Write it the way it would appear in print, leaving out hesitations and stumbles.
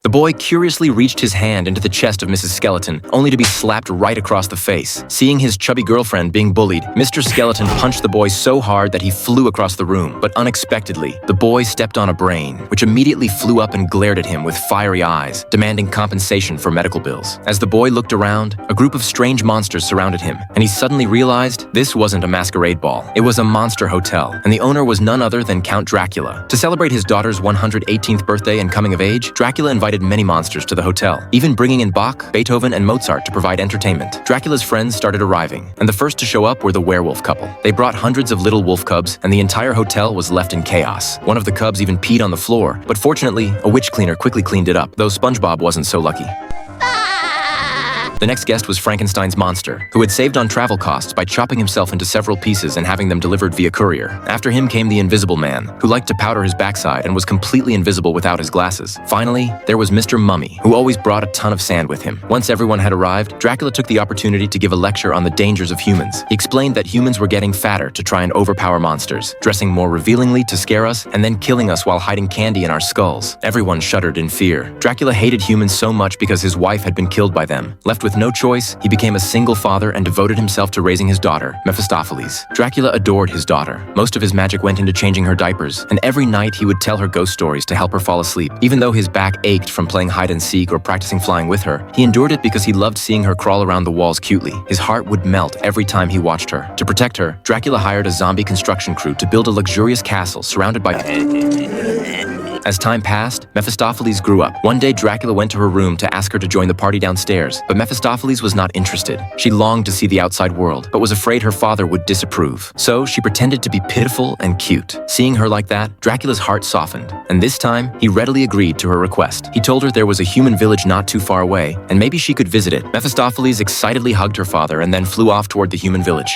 The boy curiously reached his hand into the chest of Mrs. Skeleton, only to be slapped right across the face. Seeing his chubby girlfriend being bullied, Mr. Skeleton punched the boy so hard that he flew across the room. But unexpectedly, the boy stepped on a brain, which immediately flew up and glared at him with fiery eyes, demanding compensation for medical bills. As the boy looked around, a group of strange monsters surrounded him, and he suddenly realized this wasn't a masquerade ball. It was a monster hotel, and the owner was none other than Count Dracula. To celebrate his daughter's 118th birthday and coming of age, Dracula invited many monsters to the hotel, even bringing in Bach, Beethoven, and Mozart to provide entertainment. Dracula's friends started arriving, and the first to show up were the werewolf couple. They brought hundreds of little wolf cubs, and the entire hotel was left in chaos. One of the cubs even peed on the floor, but fortunately, a witch cleaner quickly cleaned it up, though SpongeBob wasn't so lucky. The next guest was Frankenstein's monster, who had saved on travel costs by chopping himself into several pieces and having them delivered via courier. After him came the Invisible Man, who liked to powder his backside and was completely invisible without his glasses. Finally, there was Mr. Mummy, who always brought a ton of sand with him. Once everyone had arrived, Dracula took the opportunity to give a lecture on the dangers of humans. He explained that humans were getting fatter to try and overpower monsters, dressing more revealingly to scare us, and then killing us while hiding candy in our skulls. Everyone shuddered in fear. Dracula hated humans so much because his wife had been killed by them. Left with no choice, he became a single father and devoted himself to raising his daughter, Mephistopheles. Dracula adored his daughter. Most of his magic went into changing her diapers, and every night he would tell her ghost stories to help her fall asleep. Even though his back ached from playing hide and seek or practicing flying with her, he endured it because he loved seeing her crawl around the walls cutely. His heart would melt every time he watched her. To protect her, Dracula hired a zombie construction crew to build a luxurious castle surrounded by... As time passed, Mephistopheles grew up. One day, Dracula went to her room to ask her to join the party downstairs, but Mephistopheles was not interested. She longed to see the outside world, but was afraid her father would disapprove. So she pretended to be pitiful and cute. Seeing her like that, Dracula's heart softened, and this time, he readily agreed to her request. He told her there was a human village not too far away, and maybe she could visit it. Mephistopheles excitedly hugged her father and then flew off toward the human village.